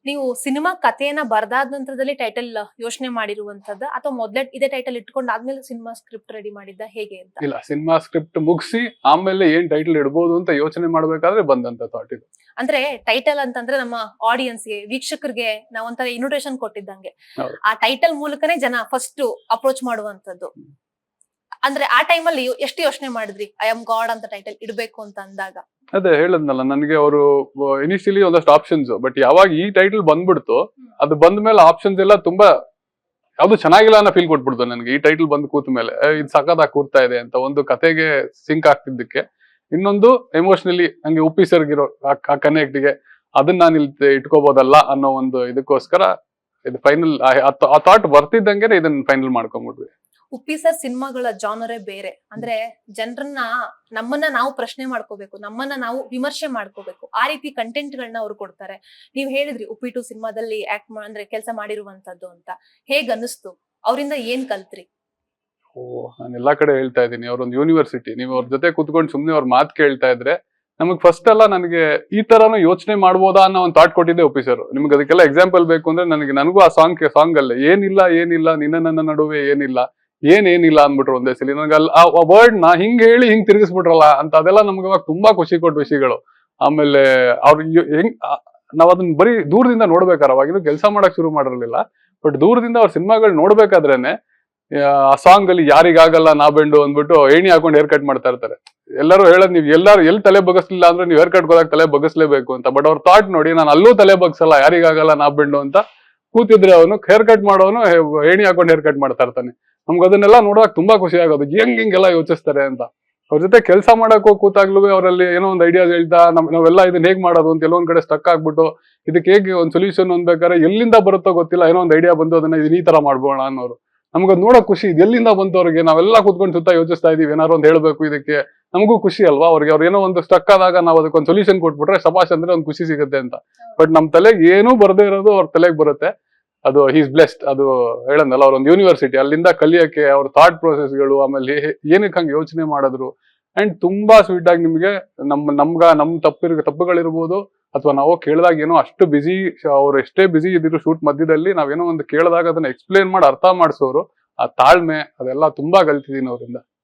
ನೀವು ಸಿನಿಮಾ ಕಥೆಯನ್ನ ಬರ್ದಾದ ನಂತರದಲ್ಲಿ ಟೈಟಲ್ ಯೋಚನೆ ಮಾಡಿರುವಂತದ್ದು ಅಥವಾ ಮೊದಲೇ ಇದೇ ಟೈಟಲ್ ಇಟ್ಕೊಂಡು ಆದ್ಮೇಲೆ ಸಿನಿಮಾ ಸ್ಕ್ರಿಪ್ಟ್ ರೆಡಿ ಮಾಡಿದ್ದ ಹೇಗೆ ಅಂತ? ಇಲ್ಲ, ಸಿನಿಮಾ ಸ್ಕ್ರಿಪ್ಟ್ ಮುಗಿಸಿ ಆಮೇಲೆ ಏನ್ ಟೈಟಲ್ ಇಡ್ಬೋದು ಅಂತ ಯೋಚನೆ ಮಾಡ್ಬೇಕಾದ್ರೆ ಬಂದಂತ ಥಾಟ್ ಇದು. ಅಂದ್ರೆ ಟೈಟಲ್ ಅಂತಂದ್ರೆ ನಮ್ಮ ಆಡಿಯನ್ಸ್ಗೆ, ವೀಕ್ಷಕರಿಗೆ ನಾವೊಂಥರ ಇನ್ವಿಟೇಷನ್ ಕೊಟ್ಟಿದ್ದಂಗೆ. ಹೌದು. ಆ ಟೈಟಲ್ ಮೂಲಕನೇ ಜನ ಫಸ್ಟ್ ಅಪ್ರೋಚ್ ಮಾಡುವಂತದ್ದು. ಅಂದ್ರೆ ಆ ಟೈಮಲ್ಲಿ ಎಷ್ಟು ಯೋಚನೆ ಮಾಡಿದ್ರಿ ಐ ಆಮ್ ಗಾಡ್ ಅಂತ ಟೈಟಲ್ ಇಡ್ಬೇಕು ಅಂತ ಅಂದಾಗ? ಅದೇ ಹೇಳದ್ನಲ್ಲ, ನನಗೆ ಅವರು ಇನಿಷಿಯಲಿ ಒಂದಷ್ಟು ಆಪ್ಷನ್ಸ್, ಬಟ್ ಯಾವಾಗ ಈ ಟೈಟಲ್ ಬಂದ್ಬಿಡ್ತು, ಅದು ಬಂದ ಮೇಲೆ ಆಪ್ಷನ್ಸ್ ಎಲ್ಲ ತುಂಬಾ ಯಾವ್ದು ಚೆನ್ನಾಗಿಲ್ಲ ಅನ್ನೋ ಫೀಲ್ ಕೊಟ್ಬಿಡ್ತು ನನಗೆ. ಈ ಟೈಟಲ್ ಬಂದು ಕೂತ ಮೇಲೆ ಇದು ಸಖತ್ತಾಗಿ ಕೂರ್ತಾ ಇದೆ ಅಂತ, ಒಂದು ಕತೆಗೆ ಸಿಂಕ್ ಆಗ್ತಿದ್ದಕ್ಕೆ, ಇನ್ನೊಂದು ಎಮೋಷನಲಿ ಹಂಗೆ ಉಪ್ಪಿ ಸರ್ಗಿರೋ ಆ ಕನೆಕ್ಟ್ಗೆ ಅದನ್ನ ನಾನು ಇಲ್ಲಿ ಇಟ್ಕೋಬಹುದಲ್ಲ ಅನ್ನೋ ಒಂದು ಇದಕ್ಕೋಸ್ಕರ ಇದು ಫೈನಲ್ ಆ ಥಾಟ್ ಬರ್ತಿದ್ದಂಗೆ ಇದನ್ನ ಫೈನಲ್ ಮಾಡ್ಕೊಂಡ್ಬಿಟ್ವಿ. ಉಪ್ಪಿ ಸರ್ ಸಿನಿಮಾಗಳ ಜಾನರೇ ಬೇರೆ. ಅಂದ್ರೆ ಜನರನ್ನ, ನಮ್ಮನ್ನ ನಾವು ಪ್ರಶ್ನೆ ಮಾಡ್ಕೋಬೇಕು, ನಮ್ಮನ್ನ ನಾವು ವಿಮರ್ಶೆ ಮಾಡ್ಕೋಬೇಕು, ಆ ರೀತಿ ಕಂಟೆಂಟ್ ಗಳನ್ನ ಅವ್ರು ಕೊಡ್ತಾರೆ. ನೀವ್ ಹೇಳಿದ್ರಿ ಉಪ್ಪಿ 2 ಸಿನಿಮಾದಲ್ಲಿ ಅಂದ್ರೆ ಕೆಲಸ ಮಾಡಿರುವಂತದ್ದು ಅಂತ. ಹೇಗ್ ಅನಿಸ್ತು? ಅವರಿಂದ ಏನ್ ಕಲ್ತ್ರಿ? ನಾನು ಎಲ್ಲಾ ಕಡೆ ಹೇಳ್ತಾ ಇದ್ದೀನಿ, ಅವ್ರೊಂದು ಯೂನಿವರ್ಸಿಟಿ. ನೀವು ಅವ್ರ ಜೊತೆ ಕುತ್ಕೊಂಡು ಸುಮ್ನೆ ಅವ್ರ ಮಾತು ಕೇಳ್ತಾ ಇದ್ರೆ ನಮಗ್ ಫಸ್ಟ್ ಎಲ್ಲ ನನಗೆ ಈ ತರನು ಯೋಚನೆ ಮಾಡ್ಬೋದಾ ಅನ್ನೋ ಒಂದು ಥಾಟ್ ಕೊಟ್ಟಿದ್ದೆ ಉಪ್ಪಿ ಸರ್. ನಿಮ್ಗೆ ಅದಕ್ಕೆಲ್ಲ ಎಕ್ಸಾಂಪಲ್ ಬೇಕು ಅಂದ್ರೆ ನನಗೂ ಆ ಸಾಂಗ್ ಅಲ್ಲೇ ಏನಿಲ್ಲ ನಿನ್ನ ನನ್ನ ನಡುವೆ ಏನಿಲ್ಲ ಅಂದ್ಬಿಟ್ರು ಒಂದೇ ಸಲ. ನನಗೆ ಅಲ್ಲಿ ಆ ವರ್ಡ್ ನ ಹಿಂಗ್ ಹೇಳಿ ಹಿಂಗ್ ತಿರುಗಿಸ್ಬಿಟ್ರಲ್ಲ ಅಂತ, ಅದೆಲ್ಲ ನಮ್ಗೆ ಅವಾಗ ತುಂಬಾ ಖುಷಿ ಕೊಟ್ಟ ವಿಷಯಗಳು. ಆಮೇಲೆ ಅವ್ರು ಹೆಂಗ್ ನಾವ್ ಅದನ್ನ ಬರೀ ದೂರದಿಂದ ನೋಡ್ಬೇಕಾರೆ, ಅವಾಗಿನ್ನು ಕೆಲಸ ಮಾಡಕ್ ಶುರು ಮಾಡಿರ್ಲಿಲ್ಲ, ಬಟ್ ದೂರದಿಂದ ಅವ್ರ ಸಿನಿಮಾಗಳು ನೋಡ್ಬೇಕಾದ್ರೇನೆ ಆ ಸಾಂಗ್ ಅಲ್ಲಿ ಯಾರಿಗಾಗಲ್ಲ ನಾ ಬೆಂಡು ಅಂದ್ಬಿಟ್ಟು ಏಣಿ ಹಾಕೊಂಡು ಹೇರ್ ಕಟ್ ಮಾಡ್ತಾ ಇರ್ತಾರೆ. ಎಲ್ಲರೂ ಹೇಳೋದು, ನೀವು ಎಲ್ಲಿ ತಲೆ ಬಗ್ಗಿಸ್ಲಿಲ್ಲ ಅಂದ್ರೆ ನೀವು ಹೇರ್ ಕಟ್ ಹೋದಾಗ ತಲೆ ಬಗ್ಗಿಸ್ಲೇಬೇಕು ಅಂತ. ಬಟ್ ಅವ್ರ ಥಾಟ್ ನೋಡಿ, ನಾನು ಅಲ್ಲೂ ತಲೆ ಬಗ್ಸಲ್ಲ, ಯಾರಿಗಾಗಲ್ಲ ನಾ ಬೆಂಡು ಅಂತ ಕೂತಿದ್ರೆ ಅವನು ಹೇರ್ ಕಟ್ ಮಾಡೋನು ಏಣಿ ಹಾಕೊಂಡು ಹೇರ್ ಕಟ್ ಮಾಡ್ತಾ ಇರ್ತಾನೆ. ನಮ್ಗೆ ಅದನ್ನೆಲ್ಲ ನೋಡುವಾಗ ತುಂಬಾ ಖುಷಿ ಆಗೋದು, ಹಿಂಗೆಲ್ಲ ಯೋಚಿಸ್ತಾರೆ ಅಂತ. ಅವ್ರ ಜೊತೆ ಕೆಲಸ ಮಾಡಕ್ ಹೋಗಿ ಕೂತಾಗ್ಲೂ ಅವರಲ್ಲಿ ಏನೋ ಒಂದು ಐಡಿಯಾಸ್ ಹೇಳ್ತಾ ನಾವೆಲ್ಲ ಇದನ್ನ ಹೇಗ್ ಮಾಡೋದು ಅಂತ ಎಲ್ಲೊಂದ್ ಕಡೆ ಸ್ಟಕ್ ಆಗ್ಬಿಟ್ಟು ಇದಕ್ಕೆ ಹೇಗೆ ಒಂದು ಸೊಲ್ಯೂಷನ್ ಅನ್ಬೇಕಾದ್ರೆ ಎಲ್ಲಿಂದ ಬರುತ್ತೋ ಗೊತ್ತಿಲ್ಲ, ಏನೋ ಒಂದು ಐಡಿಯಾ ಬಂದು ಅದನ್ನ ಇದನ್ನ ಈ ತರ ಮಾಡ್ಬೋಣ ಅನ್ನೋರು. ನಮ್ಗದ್ ನೋಡಕ್ ಖುಷಿ, ಇದು ಎಲ್ಲಿಂದ ಬಂತು ಅವ್ರಿಗೆ. ನಾವೆಲ್ಲ ಕೂತ್ಕೊಂಡು ಸುತ್ತ ಯೋಚಿಸ್ತಾ ಇದೀವಿ, ಏನಾರು ಒಂದು ಹೇಳ್ಬೇಕು ಇದಕ್ಕೆ, ನಮಗೂ ಖುಷಿ ಅಲ್ವಾ. ಅವ್ರಿಗೆ ಅವ್ರು ಏನೋ ಒಂದು ಸ್ಟಕ್ ಆದಾಗ ನಾವು ಅದಕ್ಕೊಂದು ಸೊಲ್ಯೂಷನ್ ಕೊಟ್ಬಿಟ್ರೆ ಶಬಾಷ್ ಅಂದ್ರೆ ಒಂದು ಖುಷಿ ಸಿಗುತ್ತೆ ಅಂತ. ಬಟ್ ನಮ್ ತಲೆಗೆ ಏನೂ ಬರದೇ ಇರೋದು ಅವ್ರ ತಲೆಗೆ ಬರುತ್ತೆ. ಅದು ಹೀಸ್ ಬ್ಲೆಸ್ಡ್. ಅದು ಹೇಳಂದಲ್ಲ, ಅವ್ರೊಂದು ಯೂನಿವರ್ಸಿಟಿ, ಅಲ್ಲಿಂದ ಕಲಿಯಕ್ಕೆ ಅವ್ರ ಥಾಟ್ ಪ್ರೊಸೆಸ್ಗಳು, ಆಮೇಲೆ ಏನಕ್ಕೆ ಹಂಗೆ ಯೋಚನೆ ಮಾಡಿದ್ರು. ಅಂಡ್ ತುಂಬಾ ಸ್ವೀಟ್ ಆಗಿ ನಿಮ್ಗೆ ನಮ್ ತಪ್ಪುಗಳಿರ್ಬೋದು, ಅಥವಾ ನಾವು ಕೇಳಿದಾಗ ಏನೋ ಅಷ್ಟು ಬಿಸಿ, ಅವ್ರು ಎಷ್ಟೇ ಬಿಸಿ ಇದ್ರು ಶೂಟ್ ಮಧ್ಯದಲ್ಲಿ ನಾವೇನೋ ಒಂದು ಕೇಳಿದಾಗ ಅದನ್ನ ಎಕ್ಸ್ಪ್ಲೇನ್ ಮಾಡಿ ಅರ್ಥ ಮಾಡಿಸೋರು, ಆ ತಾಳ್ಮೆ, ಅದೆಲ್ಲ ತುಂಬಾ ಕಲ್ತಿದ್ದೀನಿ ಅವರಿಂದ.